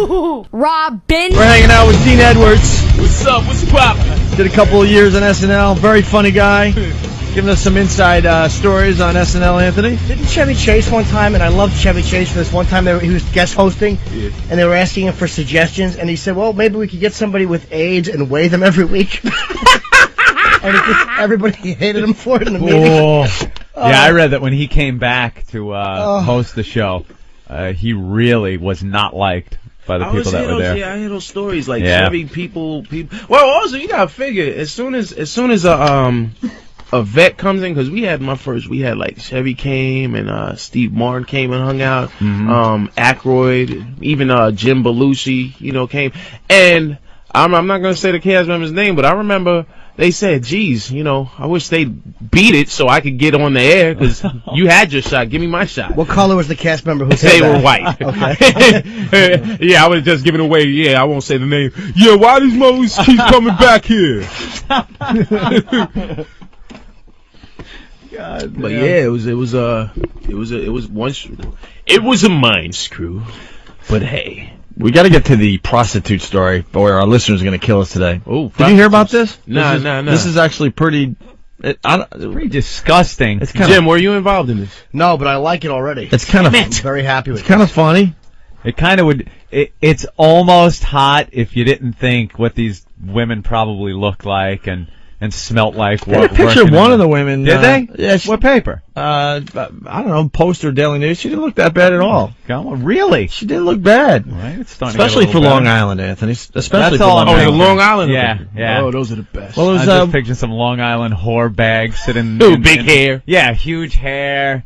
Robin. We're hanging out with Dean Edwards. What's up? What's poppin'? Did a couple of years on SNL. Very funny guy. Giving us some inside stories on SNL, Anthony. Didn't Chevy Chase one time, and I loved Chevy Chase for this one time, he was guest hosting, and they were asking him for suggestions, and he said, well, maybe we could get somebody with AIDS and weigh them every week. And everybody hated him for it in the meeting. Yeah, I read that when he came back to host the show, he really was not liked by the people that were there. Yeah, I hear those stories like Chevy people. Well, also you gotta figure as soon as a vet comes in, because we had like Chevy came and Steve Martin came and hung out, Aykroyd, even Jim Belushi, came, and I'm not gonna say the cast member's name, but I remember they said, geez, I wish they'd beat it so I could get on the air, because you had your shot. Give me my shot. What color was the cast member who said They that? were white. Okay. Yeah, I would have just given away. Yeah, I won't say the name. Yeah, why these movies keep coming back here? God, but yeah, it was a mind screw. But hey. We got to get to the prostitute story, or our listeners are going to kill us today. Oh, did you hear about this? No. This is actually pretty. It's pretty disgusting. It's Jim, were you involved in this? No, but I like it already. It's kind of. I'm very happy with it. It's kind of funny. It kind of would. It's almost hot if you didn't think what these women probably looked like and smelt like. They pictured one of the women. Did they? Yeah. What paper? I don't know. Post or Daily News. She didn't look that bad at all. Really? She didn't look bad. Right? It's starting Especially to for get a little Long better. Island, Anthony. Especially That's for all Long I'm Island. Oh, the Long Island. Yeah. Oh, those are the best. Well, it was I'm just picturing some Long Island whore bag sitting. Big hair. Yeah, huge hair.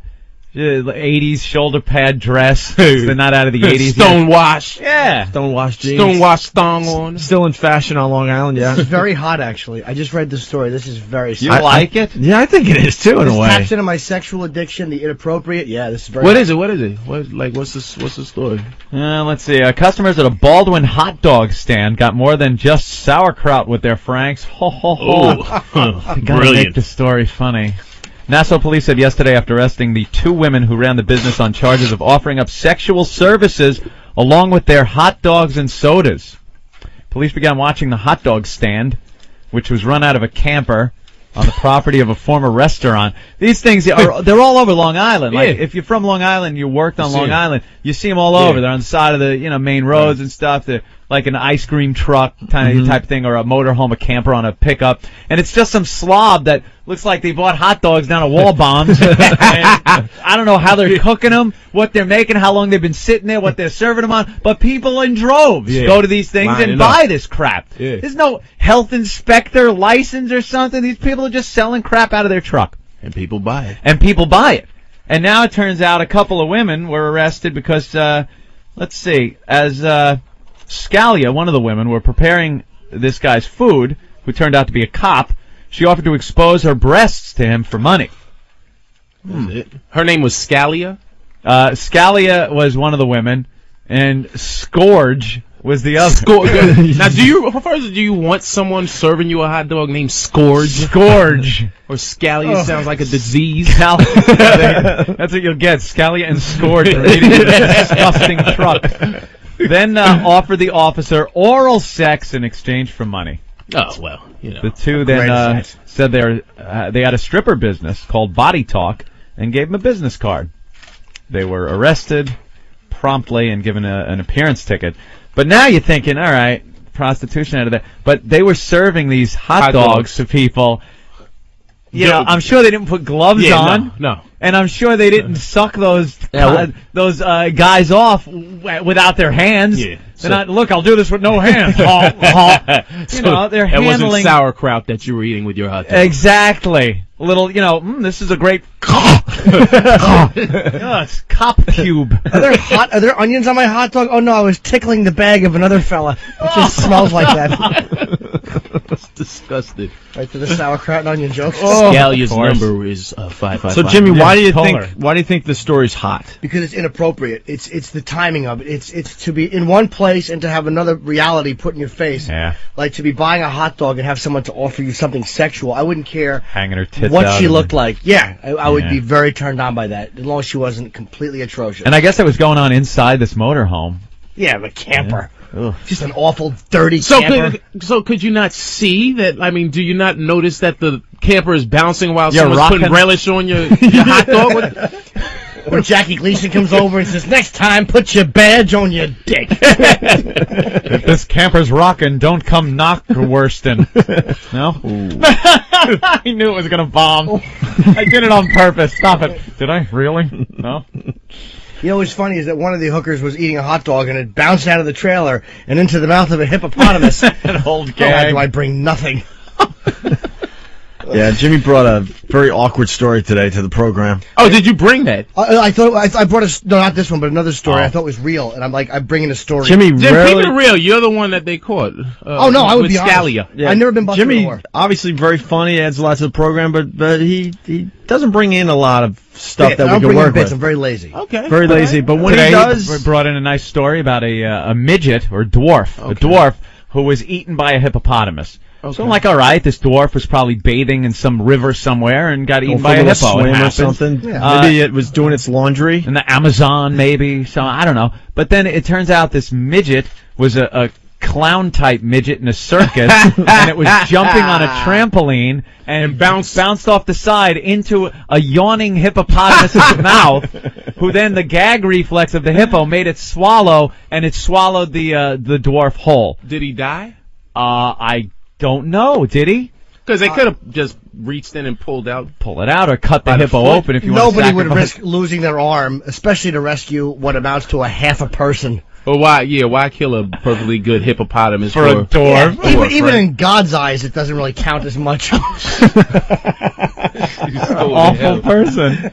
80s shoulder pad dress. They're not out of the 80s. Stonewash. Yeah. Stonewash jeans. Stonewash thong on. Still in fashion on Long Island, yeah. It's very hot, actually. I just read the story. This is very You like it? Yeah, I think it is, too, in a This way. taps into my sexual addiction, the inappropriate. Yeah, this is very What hot. is it? What's the story? Let's see. Customers at a Baldwin hot dog stand got more than just sauerkraut with their franks. Ho, ho, ho. Gotta make the story funny. Nassau police said yesterday after arresting the two women who ran the business on charges of offering up sexual services along with their hot dogs and sodas. Police began watching the hot dog stand, which was run out of a camper on the property of a former restaurant. These things they're all over Long Island. Like if you're from Long Island, you worked on Long Island, you see them all over. They're on the side of the main roads and stuff. They're like an ice cream truck type thing, or a motorhome, a camper on a pickup, and it's just some slob that looks like they bought hot dogs down at Wall Bombs. And I don't know how they're cooking them, what they're making, how long they've been sitting there, what they're serving them on, but people in droves go to these things and buy this crap. There's no health inspector license or something. These people are just selling crap out of their truck. And people buy it. And now it turns out a couple of women were arrested because, let's see, as Scalia, one of the women, were preparing this guy's food, who turned out to be a cop. She offered to expose her breasts to him for money. Her name was Scalia? Scalia was one of the women, and Scourge was the other. Now, do you want someone serving you a hot dog named Scourge? Scourge. Or Scalia sounds like a disease. That's what you'll get, Scalia and Scourge for eating a disgusting truck. Then offered the officer oral sex in exchange for money. Oh, well, The two then said they had a stripper business called Body Talk and gave him a business card. They were arrested promptly and given an appearance ticket. But now you're thinking, all right, prostitution out of that. But they were serving these hot dogs to people. I'm sure they didn't put gloves on. No. And I'm sure they didn't suck those guys off without their hands. Yeah. They're not, look, I'll do this with no hands. They're handling. It wasn't sauerkraut that you were eating with your hot dog. Exactly. A little, this is a great. It's cop cube. Are there onions on my hot dog? Oh no, I was tickling the bag of another fella. It just smells like that. It's disgusting. Right to the sauerkraut and onion jokes. Scalia's number is 555. So Jimmy, why do you think the story's hot? Because it's inappropriate. It's the timing of it. It's to be in one place and to have another reality put in your face. Yeah. Like to be buying a hot dog and have someone to offer you something sexual. I wouldn't care hanging her tits what out she looked like. Yeah, I would be very turned on by that, as long as she wasn't completely atrocious. And I guess that was going on inside this motorhome. Yeah, the camper. Yeah. Just an awful, dirty camper. So could you not see that? I mean, do you not notice that the camper is bouncing while You're someone's rocking. putting relish on your hot dog? When Jackie Gleason comes over and says, "Next time, put your badge on your dick." If this camper's rocking, don't come knock Worston. No? I knew it was going to bomb. I did it on purpose. Stop it. Did I? Really? No? You know what's funny is that one of the hookers was eating a hot dog and it bounced out of the trailer and into the mouth of a hippopotamus. An old Why gag. do I bring nothing? Yeah, Jimmy brought a very awkward story today to the program. Oh, did you bring that? I thought I brought no, not this one, but another story. I thought was real, and I'm bringing a story. Jimmy Jim, keep rarely... it real. You're the one that they caught. Oh no, I would with be Scalia. honest. I've never been busted Jimmy, before. obviously very funny, adds a lot to the program, but he doesn't bring in a lot of stuff I that we don't can bring in work bits. I'm with. very lazy. Okay. Very lazy, but when Today, he does... we brought in a nice story about a midget, or dwarf, a dwarf who was eaten by a hippopotamus. Okay. So I'm like, all right, this dwarf was probably bathing in some river somewhere and got eaten Go by for a little hippo. It swim or happens. something. Yeah. Maybe it was doing its laundry. In the Amazon, maybe. So I don't know. But then it turns out this midget was a clown-type midget in a circus, and it was jumping on a trampoline and bounced off the side into a yawning hippopotamus's mouth, who then the gag reflex of the hippo made it swallow, and it swallowed the dwarf whole. Did he die? I don't know. Did he? Because they could have just reached in and pulled out. Pull it out or cut the By the hippo foot? open if you want to Nobody would sacrifice. risk losing their arm, especially to rescue what amounts to a half a person. But why? Yeah, why kill a perfectly good hippopotamus For a dwarf. Yeah, even in God's eyes, it doesn't really count as much. Awful person.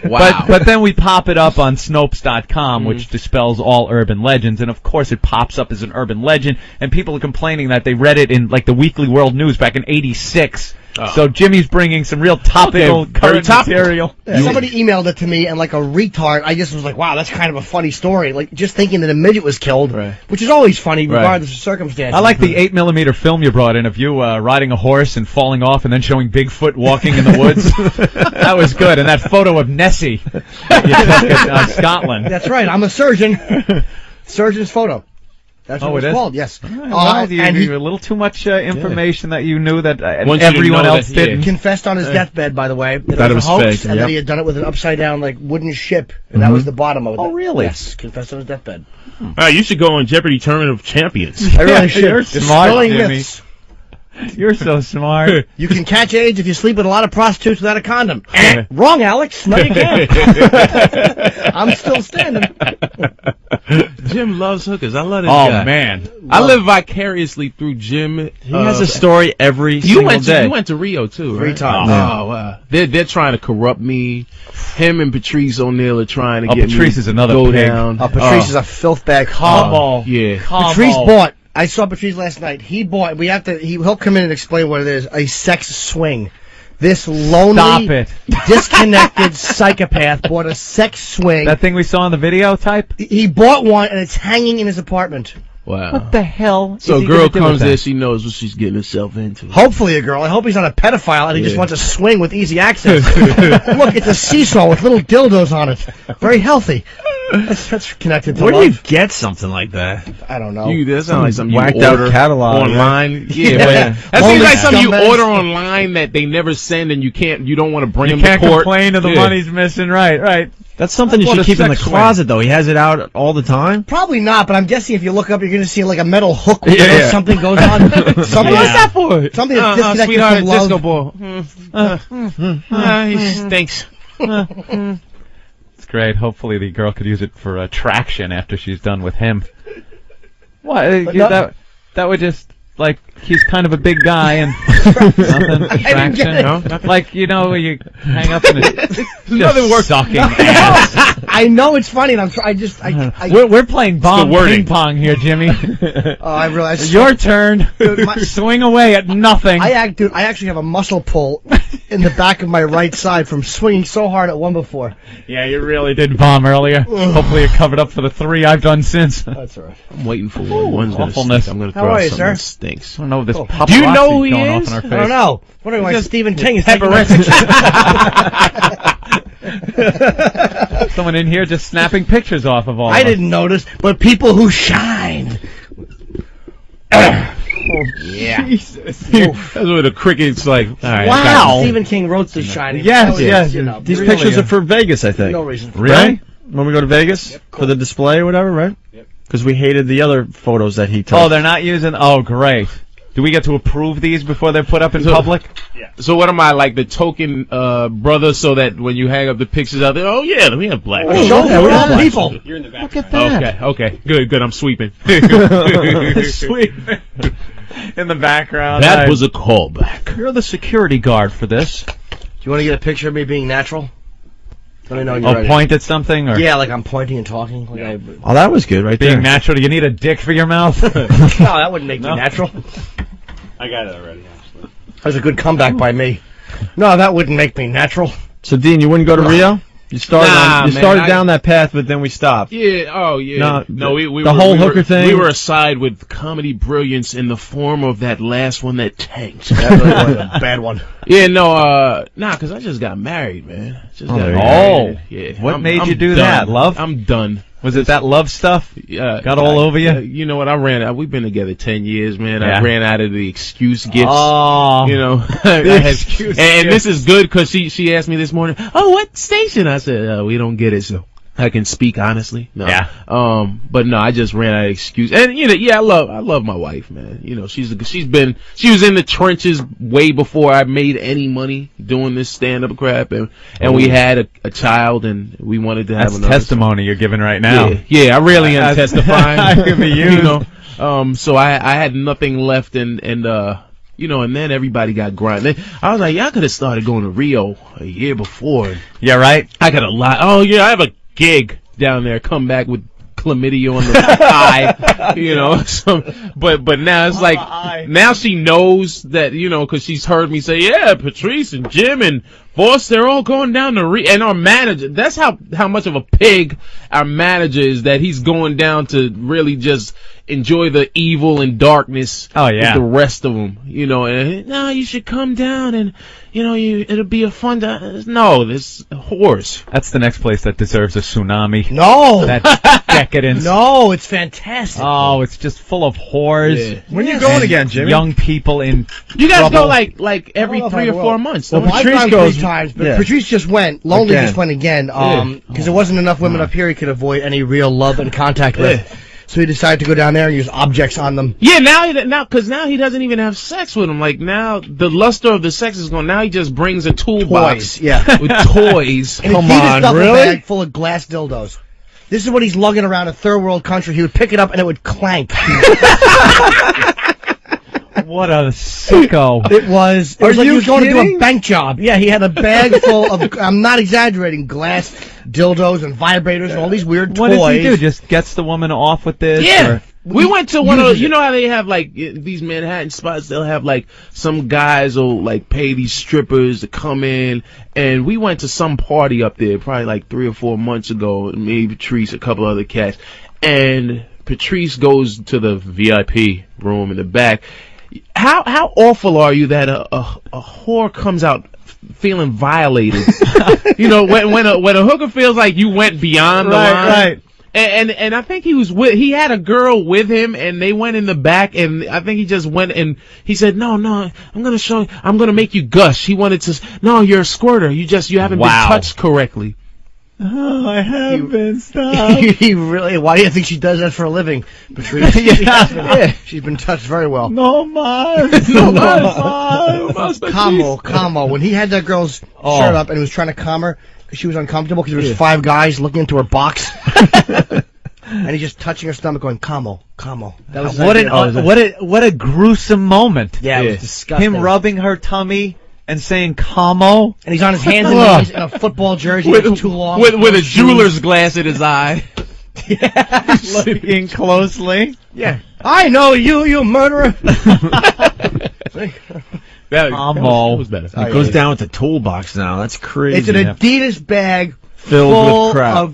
Wow. But then we pop it up on Snopes.com, which dispels all urban legends, and of course it pops up as an urban legend, and people are complaining that they read it in like the Weekly World News back in '86. Oh. So Jimmy's bringing some real topical, Okay, very current topical. material. Yeah, somebody emailed it to me, and like a retard, I just was like, wow, that's kind of a funny story. Like, just thinking that a midget was killed, Right. which is always funny, Right. regardless of circumstances. I like the 8mm film you brought in of you riding a horse and falling off and then showing Bigfoot walking in the woods. That was good. And that photo of Nessie that you took at Scotland. That's right, I'm a surgeon. Surgeon's photo. That's what Oh, it's it is? called, yes. Well, you and he a little too much information that you knew that Want you to everyone know else that, yeah. didn't. confessed on his deathbed, by the way, that That it it was a was hoax, fake, and yep. that he had done it with an upside-down, like, wooden ship, and that was the bottom of it. Oh, really? Yes, confessed on his deathbed. You should go on Jeopardy Tournament of Champions. I really Yeah, should. you're smart, Dispelling Jimmy. myths. You're so smart. You can catch AIDS if you sleep with a lot of prostitutes without a condom. Wrong, Alex. No, you can't. I'm still standing. Jim loves hookers. I love this Oh, guy. man. I live vicariously through Jim. He has a story every You single went day. to, you went to Rio too, 3 right? times. Oh, wow. They're trying to corrupt me. Him and Patrice O'Neal are trying to Oh, get Patrice me is another go pig. down. Patrice is a filth bag. Yeah. Patrice bought. I saw Patrice last night. He bought. He helped come in and explain what it is. A sex swing. This lonely, Stop it. disconnected psychopath bought a sex swing. That thing we saw in the video type? He bought one and it's hanging in his apartment. Wow. What the hell? So is a he girl gonna do with comes that? in, she knows what she's getting herself into. Hopefully a girl. I hope he's not a pedophile and he just Yeah. wants a swing with easy access. Look, it's a seesaw with little dildos on it. Very healthy. That's connected to Where do you love. get something like that? I don't know. That sounds like something whacked you out order catalog, online. Yeah, Yeah. but that Only seems like something you scumbags. order online that they never send, and you don't want to bring You them can't to court. complain of the Yeah. money's missing. Right. That's something you What should a keep in the sex swing. closet, though. He has it out all the time. Probably not, but I'm guessing if you look up, you're going to see like a metal hook where Yeah. something goes on. Something What's that for? Something that's disconnected sweetheart, from disco love. ball. He stinks. It's great. Hopefully the girl could use it for traction after she's done with him. What? That would just, like, he's kind of a big guy and nothing. Traction. it. No? Like, you you hang up in it. Nothing works. Sucking ass. I know it's funny, and I'm trying. We're playing bomb wording. ping pong here, Jimmy. I realize Your turn. my- Swing away at nothing. I actually have a muscle pull in the back of my right side from swinging so hard at one before. Yeah, you really did bomb earlier. Hopefully it covered up for the 3 I've done since. That's all right. I'm waiting for one. One's gonna awfulness. stink. I'm gonna How throw are you, something sir? that stinks. I don't know this paparazzi Do you know who he going off is? in our face. I don't know. What are you, like Just Stephen King? Is taking my Someone in here just snapping pictures off of all I of us. didn't notice, but people who shine. Yeah. Jesus. That's what the cricket's like. All right, Wow. Stephen King wrote The Shining. Yes, So, yes. you know, These really, pictures are for Vegas, I think. no reason. For Right? When we go to Vegas for the display or whatever, right? Because we hated the other photos that he took. Oh, they're not using. Oh, great. Do we get to approve these before they're put up in public? So what am I, like the token brother, so that when you hang up the pictures out there, oh yeah, we have black. Hey, show that. We're all people. You're in the background. Look at that. Okay, good. I'm sweeping. Sweet. In the background. That Nice. was a callback. You're the security guard for this. Do you want to get a picture of me being natural? Let me know when you're Oh, ready. point at something? Or Yeah, like I'm pointing and talking. Like Oh, that was good right being there. natural? Do you need a dick for your mouth? no, that wouldn't make me No. natural. I got it already, actually. That was a good comeback by me. No, that wouldn't make me natural. So, Dean, you wouldn't go to Rio? You started, Nah, you man, started I- down that path, but then we stopped. Yeah. Oh, yeah. No, we the were, whole we hooker were, thing? We were aside with comedy brilliance in the form of that last one that tanked. That really was a bad one. Yeah, no, because I just got married, man. Just got there you married. go. Yeah. What made I'm you do done. that, love? I'm done. Was it that love stuff? Got all over you? You know what? I ran out. We've been together 10 years, man. Yeah. I ran out of the excuse gifts. Oh. You know, and this is good because she asked me this morning, oh, what station? I said, we don't get it, so I can speak honestly. No. Yeah. But no, I just ran out of excuse. And you know, yeah, I love my wife, man. You know, she was in the trenches way before I made any money doing this stand-up crap, and we had a child, and we wanted to have That's another testimony you're giving right now. Yeah, I really am testifying. I could be used. You know, so I had nothing left, and you know, and then everybody got grinded. I was like, y'all could have started going to Rio a year before. Yeah, right? I got a lot. Oh yeah, I have a gig down there. Come back with chlamydia on the eye, you know. So, but now it's like now she knows that, you know, because she's heard me say, yeah, Patrice and Jim and Voss, they're all going down to and our manager. That's how much of a pig our manager is, that he's going down to really just enjoy the evil and darkness. Oh, yeah. With the rest of them, you know. And no, you should come down and, you know, it'll be a fun time. No, this horse. That's the next place that deserves a tsunami. No. That decadence. No, it's fantastic. Oh, it's just full of whores. Yeah. When you going again, Jimmy? Young people in You guys trouble. go like every I don't know if 3 I or will. 4 months. Well, don't you? I've Patrice gone goes- 3 times, but yeah. Patrice just went. Lonely Again. just went again, because there wasn't enough women up here he could avoid any real love and contact with. So he decided to go down there and use objects on them. Yeah, because now he doesn't even have sex with them. Like, now the luster of the sex is gone. Now he just brings a toolbox Toys, yeah. with toys. And Come he'd on, duffel really? bag full of glass dildos. This is what he's lugging around a third world country. He would pick it up and it would clank. What a sicko. It was Are like he you was going to do kidding? a bank job. Yeah, he had a bag full of, I'm not exaggerating, glass dildos and vibrators and all these weird What toys. does he do? Just gets the woman off with this? Yeah. Or? We went to one of uses those, you it. know how they have like these Manhattan spots, they'll have like some guys will like pay these strippers to come in, and we went to some party up there probably like 3 or 4 months ago, me, Patrice, a couple other cats, and Patrice goes to the VIP room in the back. How awful are you that a whore comes out feeling violated? You know, when a hooker feels like you went beyond the line. Right. And I think he had a girl with him, and they went in the back, and I think he just went and he said, no, I'm gonna make you gush. He wanted to, no, you're a squirter. You haven't been touched correctly. Oh, I have been stopped. He really, why do you think she does that for a living, Patrice? She's been touched very well. No mas. Como. When he had that girl's shirt up and he was trying to calm her because she was uncomfortable because there was 5 guys looking into her box. And he's just touching her stomach going, como. That was What a gruesome moment. Yeah, it was disgusting. Him rubbing her tummy and saying "como." And he's on his hands and knees in a football jersey that's too long. With a jeweler's glass in his eye. Looking closely. Yeah. I know you murderer. That Como. was better. It goes down with the toolbox now. That's crazy. It's an Adidas bag Filled full with crap.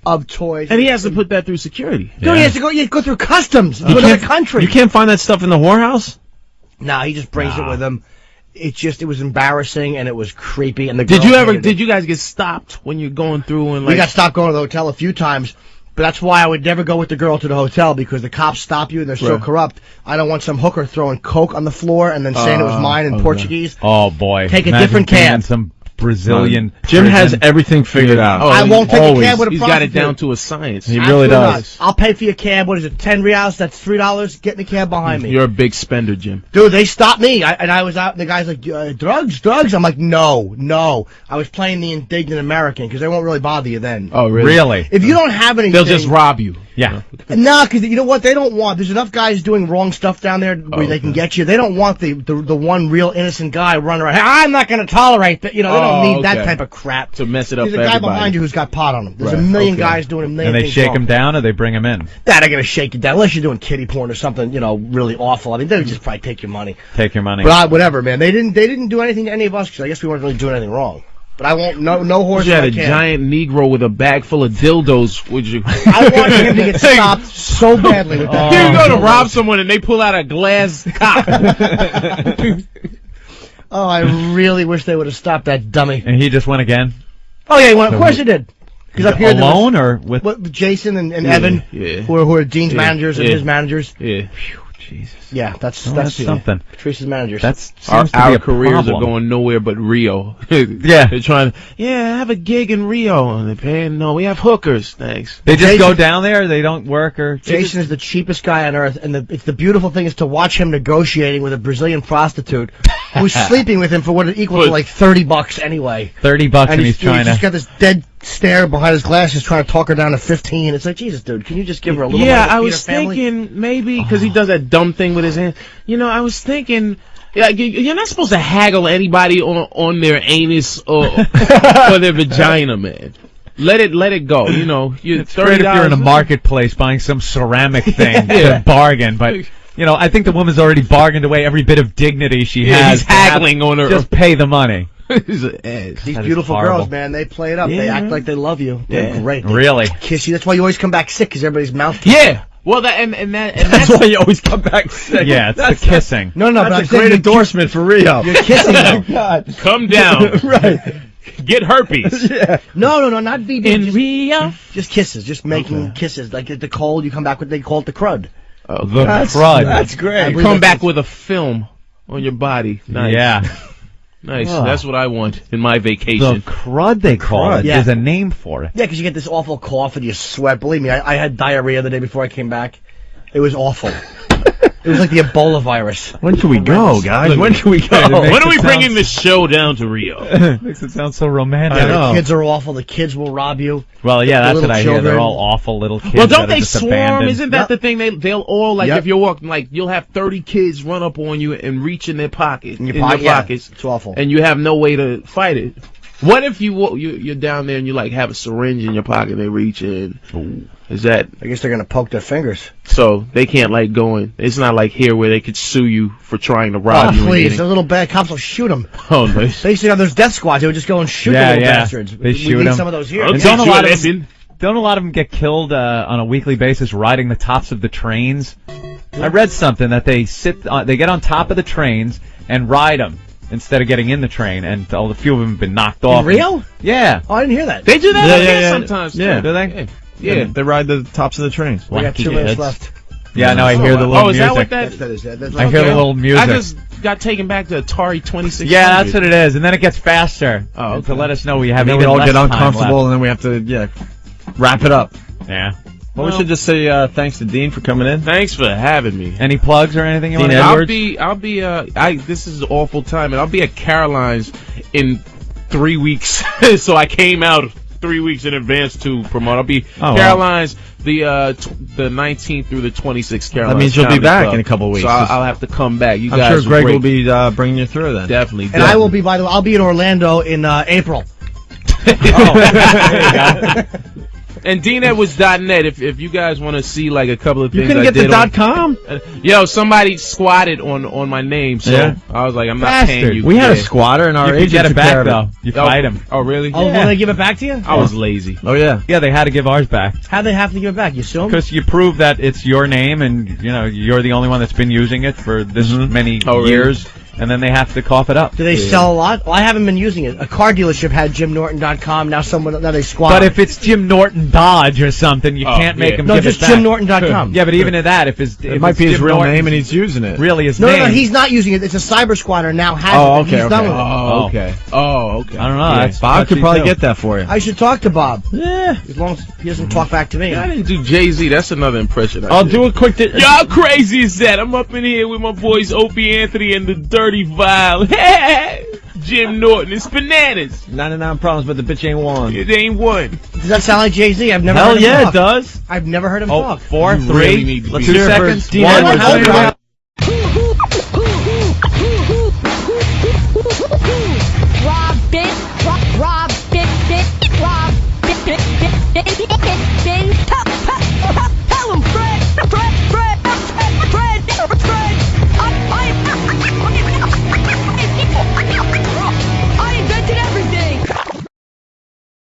of toys. And he has to put that through security. No, he has to go through customs to another country. You can't find that stuff in the whorehouse? No, he just brings it with him. it was embarrassing and it was creepy. And Did you guys get stopped when you're going through and like? We got stopped going to the hotel a few times. But that's why I would never go with the girl to the hotel, because the cops stop you and they're so corrupt. I don't want some hooker throwing coke on the floor and then saying it was mine in Portuguese. Oh boy! Take a different cab. Some Brazilian. Jim has everything figured out. I won't take a cab with a He's got it down to a science. He really does. I'll pay for your cab. What is it? 10 reals? That's $3. Get in the cab behind me. You're a big spender, Jim. Dude, they stopped me, and I was out. The guy's like, drugs. I'm like, no. I was playing the indignant American because they won't really bother you then. Oh, really? Really? If you don't have anything, They'll just rob you. Yeah. No, because you know what? They don't want. There's enough guys doing wrong stuff down there where they can get you. They don't want the one real innocent guy running around. Hey, I'm not going to tolerate that. You know, they don't need that type of crap to mess it up. There's for a guy everybody. behind you who's got pot on him. There's a million guys doing a million And they things shake wrong. him down, or they bring him in. They're going to shake you down unless you're doing kiddie porn or something, you know, really awful. I mean, they would just probably take your money. Take your money. But whatever, man. They didn't do anything to any of us because I guess we weren't really doing anything wrong. But I won't. No horse. You had a can. giant Negro with a bag full of dildos. Would you? I want him to get stopped so badly with that. Here you go to rob someone and they pull out a glass cop. Oh, I really wish they would have stopped that dummy. And he just went again. Oh yeah, he went. Of course he did. Because up here alone or with Jason and Evan, who are Dean's managers and his managers. Yeah. Jesus. Yeah, that's something. Patrice's managers. That's our careers are going nowhere but Rio. Yeah. They're trying to, I have a gig in Rio. And they're paying, no, we have hookers, thanks. They just go down there? They don't work or? Jason is the cheapest guy on earth, and the beautiful thing is to watch him negotiating with a Brazilian prostitute who's sleeping with him for what it equals to like $30 anyway. $30 and he's trying to. He's got this dead stare behind his glasses trying to talk her down to 15. It's like, Jesus, dude, can you just give her a little money to I feed was her family? thinking maybe, because he does that dumb thing with his hand. You know, I was thinking, like, you're not supposed to haggle anybody on their anus or their vagina, man. Let it go. You know, it's great if you're in a marketplace buying some ceramic thing to bargain, but you know, I think the woman's already bargained away every bit of dignity she has. He's haggling on her. Just pay the money. These beautiful girls, man, they play it up. They act like they love you. They're great. Really? Kiss you. That's why you always come back sick, because everybody's mouth. Yeah. Well, that's why you always come back sick. Yeah, it's the kissing. No, that's a great endorsement for Rio. You're kissing them. God. Come down. Right. Get herpes. Yeah. No, not BB. In Rio? Just kisses. Just making kisses. Like the cold, you come back with, they call it the crud. Oh, the crud. That's great. You come back with a film on your body. Nice. Yeah. Nice. That's what I want in my vacation. The crud, they call it. Yeah. There's a name for it. Yeah, because you get this awful cough and you sweat. Believe me, I had diarrhea the day before I came back. It was awful. It was like the Ebola virus. When can we go, guys? When can we go? When are we bringing this show down to Rio? Makes it sound so romantic. I know. The kids are awful. The kids will rob you. Well, yeah, that's little what I hear. They're children. all awful little kids. Well, don't that are they just swarm? abandoned. Isn't that the thing? They'll all, like, Yep. if you're walking, like, you'll have 30 kids run up on you and reach in their pocket, In your their pocket, yeah. pockets, It's awful. and you have no way to fight it. What if you're down there and you, like, have a syringe in your pocket and they reach in? Ooh. Is that I guess they're gonna poke their fingers. so they can't, like, go in? It's not like here where they could sue you for trying to rob you. and Please, getting- those little bad cops will shoot them. Oh, nice. They used to have those death squads. They would just go and shoot the little bastards. They we shoot need 'em. some of those here. Okay, And don't a lot of Edwin. Don't a lot of them get killed on a weekly basis riding the tops of the trains? I read something that they get on top of the trains and ride them instead of getting in the train, and a few of them have been knocked off. In Rio? Yeah. Oh, I didn't hear that. They do that Yeah, out yeah, there yeah. sometimes. Yeah. too. Do they? Yeah. They ride the tops of the trains. We got 2 minutes left. Yeah, no, I hear the little Oh, is music. that what that? That is it. That's I hear the little music. I just got taken back to Atari 2600. Yeah, that's what it is, and then it gets faster. Oh, okay. To let us know we have And then even we all less get time uncomfortable, left. and then we have to wrap it up. Yeah. Well, we should just say thanks to Dean for coming in. Thanks for having me. Any plugs or anything you Dean want to Edwards? I'll be this is awful time, and I'll be at Caroline's in 3 weeks. So I came out 3 weeks in advance to promote. I'll be Caroline's the 19th through the 26th. Caroline's. That means you'll be Comedy back Club. in a couple weeks. So I'll have to come back. You I'm guys sure are Greg great. will be bringing you through then. Definitely. And I will be, by the way, I'll be in Orlando in April. There you go. And DeanEdwards.net if you guys want to see like a couple of You things couldn't I get did the on, .com? Yo, somebody squatted on my name, so Yeah. I was like, I'm not paying Bastard. you. We had a Yeah. squatter, and our You can agent get it took care back, of though. You fight him. Oh, really? Oh, will they give it back to you? I was lazy. Oh, yeah. Yeah, they had to give ours back. How'd they have to give it back? You sue them? Because you prove that it's your name, and you're the only one that's been using it for this many Oh, really? years. and then they have to cough it up. Do they sell a lot? Well, I haven't been using it. A car dealership had JimNorton.com. Now they squat. But if it's Jim Norton Dodge or something, you can't make him no, give just it back. JimNorton.com. Yeah, but even at that, if it might be his real name and he's using it. Really, his no, name. No, he's not using it. It's a cyber squatter now has Oh, it. okay, He's done with it. Oh, okay. Oh, okay. I don't know. Yeah, That's Bob could touchy, probably too. get that for you. I should talk to Bob. Yeah. As long as he doesn't talk back to me. I didn't do Jay-Z. That's another impression. I'll do a quick... Y'all crazy as that? I'm up in here with my boys Opie, Anthony, and the Dirty Vile. Jim Norton. It's bananas. 99 problems, but the bitch ain't one. It ain't one. Does that sound like Jay-Z? I've never Hell heard him yeah, talk. it does. I've never heard him Oh, talk. 4, You 3, really need to let's be 2 here for seconds. Dean 1, Edwards. let's go. Robin, Robin, Robin, Robin,